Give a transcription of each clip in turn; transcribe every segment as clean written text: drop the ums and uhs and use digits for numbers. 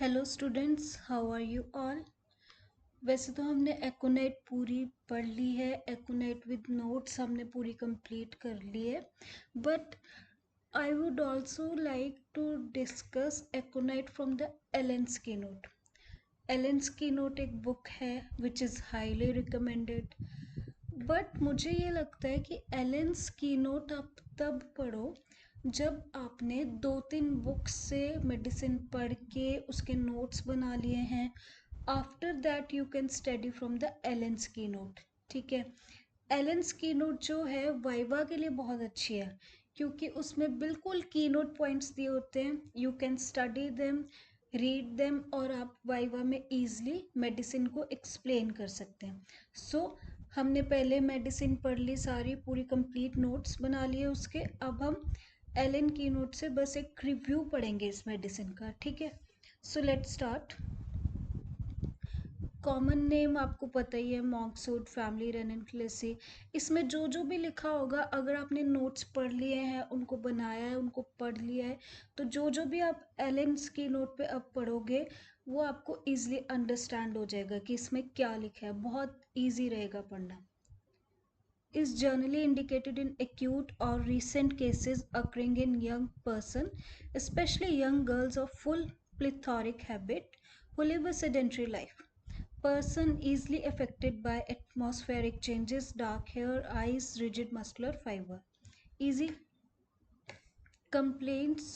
Hello students, how are you all. वैसे तो हमने एकोनाइट पूरी पढ़ ली है। एकोनाइट विद नोट्स हमने पूरी कंप्लीट कर ली है। But I would also like to discuss aconite from the Allen's keynote. Allen's keynote एक बुक है which is highly recommended. But मुझे ये लगता है कि एलेन्स कीनोट आप तब पढ़ो जब आपने 2-3 बुक्स से मेडिसिन पढ़ के उसके नोट्स बना लिए हैं। After that you can study from the Allen's keynote. ठीक है। एलेन्स कीनोट जो है वाइवा के लिए बहुत अच्छी है, क्योंकि उसमें बिल्कुल कीनोट पॉइंट्स दिए होते हैं। You can study them, read them, और आप वाइवा में ईजिली मेडिसिन को एक्सप्लेन कर सकते हैं। हमने पहले मेडिसिन पढ़ ली सारी, पूरी कंप्लीट नोट्स बना लिए उसके। अब हम एलन की नोट से बस एक रिव्यू पढ़ेंगे इस मेडिसिन का। ठीक है। So let's start. Common name आपको पता ही है, मॉन्क्सूट फैमिली रेनिनक्लेसी। इसमें जो जो भी लिखा होगा, अगर आपने नोट्स पढ़ लिए हैं, उनको बनाया है, उनको पढ़ लिया है, तो जो जो भी आप एलेन्स की नोट पे अब पढ़ोगे वो आपको इजीली अंडरस्टैंड हो जाएगा कि इसमें क्या लिखा है। बहुत इजी रहेगा पढ़ना। Is generally indicated in acute or recent cases occurring in young person, especially young girls of full plethoric habit who live a sedentary life. Person easily affected by atmospheric changes, dark hair, eyes, rigid muscular fiber. Easy. Complaints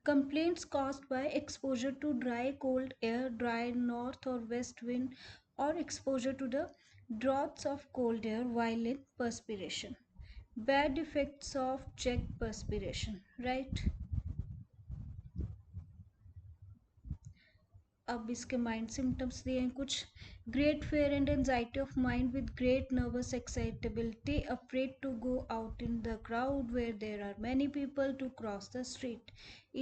Complaints caused by exposure to dry cold air, dry north or west wind, or exposure to the draughts of cold air while in perspiration. Bad effects of checked perspiration, right? अब इसके mind symptoms दिए हैं कुछ। Great fear and anxiety of mind with great nervous excitability, afraid to go out in the crowd where there are many people to cross the street.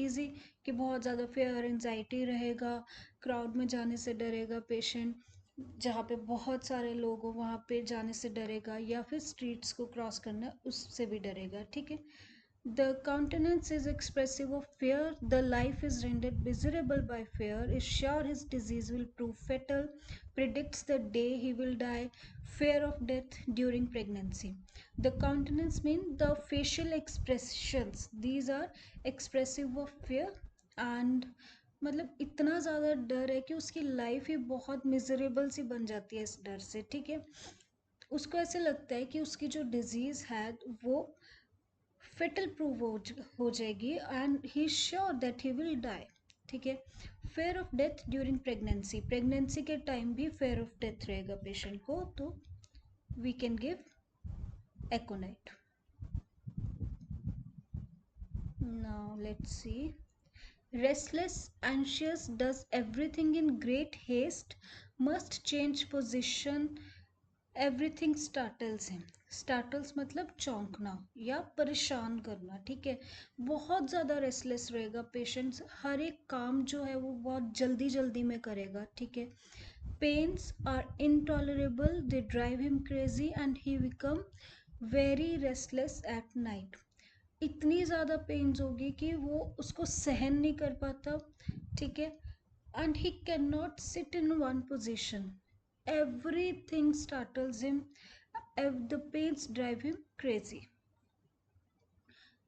Easy कि बहुत ज़्यादा fair anxiety रहेगा, crowd में जाने से डरेगा पेशेंट, जहाँ पे बहुत सारे लोग हो वहाँ पे जाने से डरेगा, या फिर स्ट्रीट्स को क्रॉस करना उससे भी डरेगा। ठीक है। The countenance is expressive of fear. The life is rendered miserable by fear. Is sure his disease will prove fatal. Predicts the day he will die. Fear of death during pregnancy. The countenance means the facial expressions. These are expressive of fear, and मतलब इतना ज़्यादा डर है कि उसकी life ही बहुत miserable सी बन जाती है इस डर से। ठीक है। उसको ऐसे लगता है कि उसकी जो डिजीज़ है वो फेटल प्रूव हो जाएगी, and he sure that he will die. ठीक है। Fear of death during pregnancy, pregnancy के टाइम भी फेयर ऑफ डेथ रहेगा पेशेंट को, तो we can give aconite. Now let's see. Restless, anxious, does everything in great haste, must change position, everything startles है। Startles मतलब चौंकना या परेशान करना। ठीक है। बहुत ज़्यादा रेस्टलेस रहेगा पेशेंट्स, हर एक काम जो है वो बहुत जल्दी जल्दी में करेगा। ठीक है। Pains are intolerable, they drive him crazy and he become very restless at night. इतनी ज़्यादा पेन्स होगी कि वो उसको सहन नहीं कर पाता। ठीक है। And he can not sit in one position, everything startles him, the pains drive him crazy.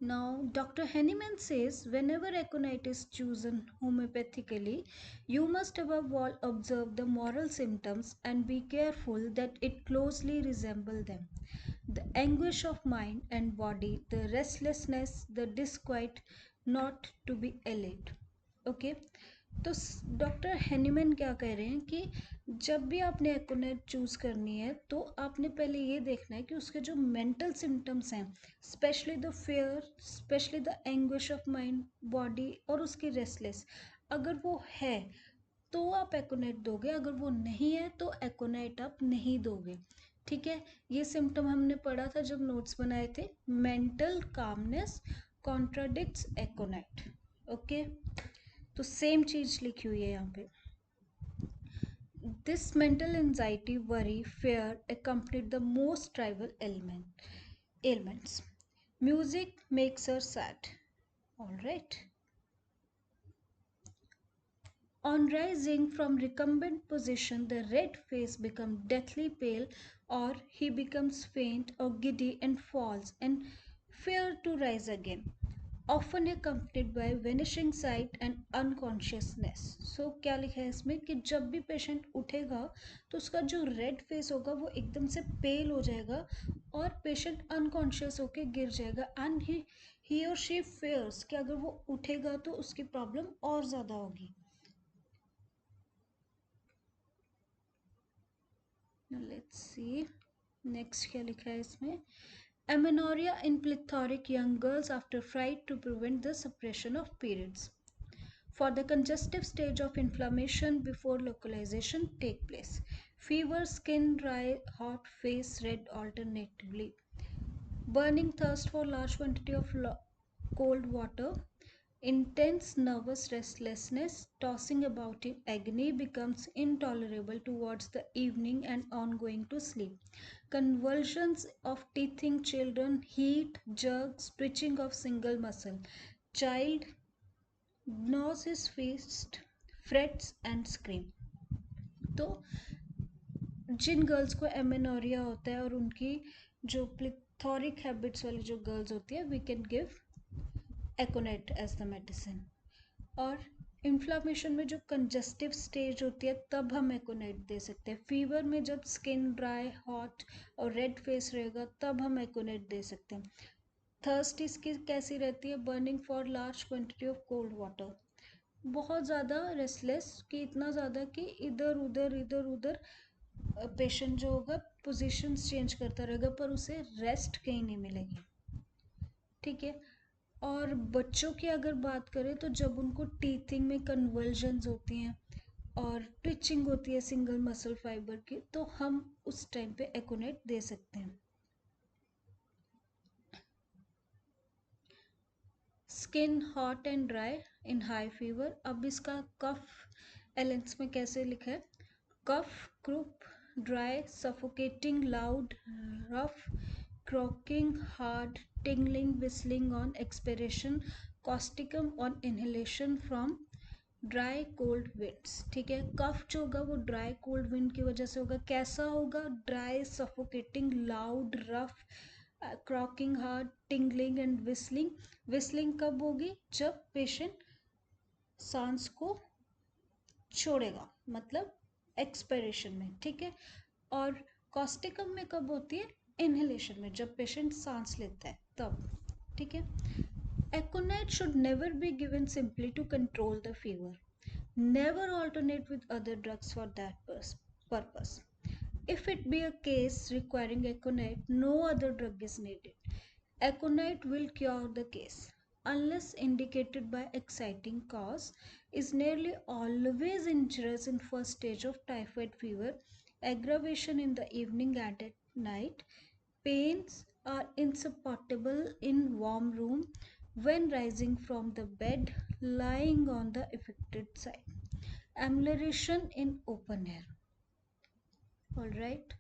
Now, Dr. Henneman says whenever aconite is chosen homeopathically, you must above all observe the moral symptoms and be careful that it closely resemble them. The anguish of mind and body, the restlessness, the disquiet, not to be allayed. Okay. तो doctor Hahnemann क्या कह रहे हैं कि जब भी आपने एकोनेट choose करनी है तो आपने पहले ये देखना है कि उसके जो मेंटल सिम्टम्स हैं, specially the fair, specially the anguish of mind, body, और उसकी रेस्टलेस, अगर वो है तो आप एकोनेट दोगे, अगर वो नहीं है तो एकोनेट आप नहीं दोगे। ठीक है। ये सिम्टम हमने पढ़ा था जब नोट्स बनाए थे। Mental calmness contradicts aconite. Okay. तो सेम चीज लिखी हुई है यहाँ पे। This mental anxiety, worry, fear accompanied the most trivial ailments. Music makes her sad. All right. On rising from recumbent position, the red face becomes deathly pale, or he becomes faint or giddy and falls, and fear to rise again, often accompanied by vanishing sight and unconsciousness. So क्या लिखा है इसमें कि जब भी patient उठेगा तो उसका जो रेड फेस होगा वो एकदम से पेल हो जाएगा और पेशेंट अनकॉन्शियस होके गिर जाएगा, एंड ही और शी फेयर्स कि अगर वो उठेगा तो उसकी प्रॉब्लम और ज़्यादा होगी. लेट्स सी नेक्स्ट क्या लिखा है इसमें. Amenorrhea in plethoric young girls after fright to prevent the suppression of periods. For the congestive stage of inflammation before localization take place. Fever, skin dry, hot, face red alternatively. Burning thirst for large quantity of cold water. Intense nervous restlessness, tossing about in agony becomes intolerable towards the evening and on going to sleep. Convulsions of teething children, heat, jerks, twitching of single muscle. Child gnaws his fist, frets and scream. तो जिन girls को amenorrhoea होता है और उनकी जो प्लिथोरिक habits वाली जो girls होती है, we can give aconite as the medicine. और इन्फ्लामेशन में जो कंजस्टिव स्टेज होती है तब हम एकोनेट दे सकते हैं. फीवर में जब स्किन ड्राई, हॉट और रेड फेस रहेगा तब हम एकोनेट दे सकते हैं. थर्स्ट इसकी कैसी रहती है? Burning for large quantity of cold water. बहुत ज़्यादा रेस्टलेस, कि इतना ज़्यादा कि इधर उधर पेशेंट जो होगा पोजीशंस चेंज करता रहेगा पर उसे रेस्ट कहीं नहीं मिलेगी. ठीक है. और बच्चों की अगर बात करें तो जब उनको टीथिंग में कन्वर्जन्स होती हैं और ट्विचिंग होती है सिंगल मसल फाइबर की, तो हम उस टाइम पे एकोनेट दे सकते हैं. Skin hot and dry in high fever. अब इसका कफ एलेंस में कैसे लिखा है? Cough, croup, dry, suffocating, loud, rough, croaking, hard, tingling, whistling on expiration, causticum on inhalation from dry cold winds. ठीक है. कफ जो होगा वो ड्राई कोल्ड विंड की वजह से होगा. कैसा होगा? Dry, suffocating, loud, rough, croaking, hard, tingling and whistling. Whistling कब होगी? जब पेशेंट सांस को छोड़ेगा, मतलब एक्सपिरेशन में. ठीक है. और कॉस्टिकम में कब होती है? इनहेलेशन में, जब पेशेंट सांस लेता है तब. ठीक है. Aconite should never be given simply to control the fever. Never alternate with other drugs for that purpose. If it be a case requiring aconite, no other drug is needed. Aconite will cure the case unless indicated by exciting cause, is nearly always injurious in first stage of typhoid fever, aggravation in the evening and at night, pains are insupportable in warm room when rising from the bed, lying on the affected side, amelioration in open air. All right.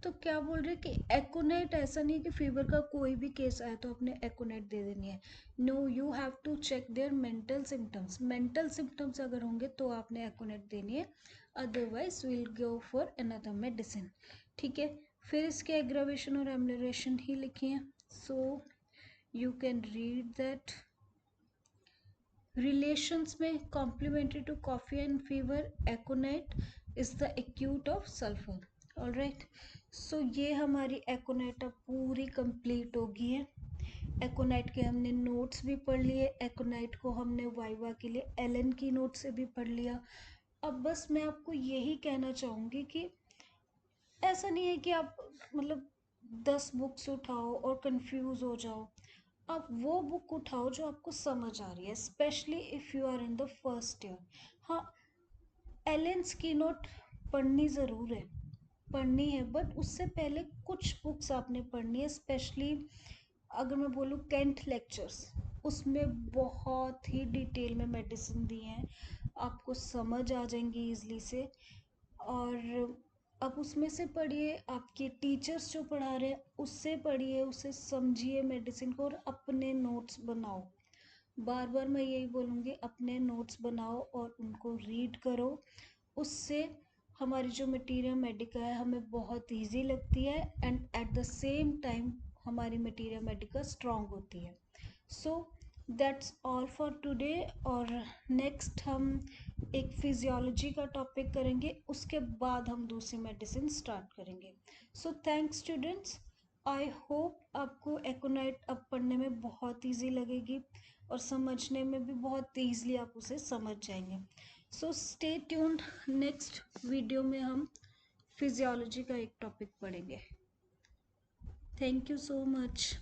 तो क्या बोल रहे कि एकोनेट ऐसा नहीं है कि fever का कोई भी केस आए तो आपने एकोनेट दे देनी है. No, you have to check their mental symptoms. Mental symptoms अगर होंगे तो आपने एकोनेट देनी है, otherwise will go for another medicine. ठीक है. फिर इसके एग्रावेशन और एमलेरेशन ही लिखे हैं, so you can read that. Relations में complementary to coffee and fever, aconite is the acute of sulphur. All right. So ये हमारी एकोनाइट अब पूरी कंप्लीट हो गई है. एकोनाइट के हमने नोट्स भी पढ़ लिए. एकोनाइट को हमने वाइवा के लिए एलन की नोट से भी पढ़ लिया. अब बस मैं आपको यही कहना चाहूँगी कि ऐसा नहीं है कि आप मतलब 10 बुक्स उठाओ और कंफ्यूज हो जाओ. आप वो बुक उठाओ जो आपको समझ आ रही है, specially if you are in the first year. हाँ, एलेन्स की नोट पढ़नी ज़रूर है, पढ़नी है, बट उससे पहले कुछ बुक्स आपने पढ़नी है. स्पेशली अगर मैं बोलूँ कैंट लेक्चर्स, उसमें बहुत ही डिटेल में मेडिसिन दी हैं, आपको समझ आ जाएंगी ईजली से. और आप उसमें से पढ़िए, आपके टीचर्स जो पढ़ा रहे हैं उससे पढ़िए, उससे समझिए मेडिसिन को और अपने नोट्स बनाओ. बार बार मैं यही बोलूँगी, अपने नोट्स बनाओ और उनको रीड करो। उससे हमारी जो मटीरियल मेडिका है हमें बहुत इजी लगती है, and at the same time हमारी मटीरियल मेडिका स्ट्रांग होती है। So that's all for today. और नेक्स्ट हम एक फिजियोलॉजी का टॉपिक करेंगे, उसके बाद हम दूसरी मेडिसिन स्टार्ट करेंगे। So thanks students. I hope आपको एकोनाइट अब पढ़ने में बहुत इजी लगेगी और समझने में भी बहुत ईजिली आप उसे समझ जाएंगे। So stay tuned, next video में हम फिजियोलॉजी का एक टॉपिक पढ़ेंगे। Thank you so much.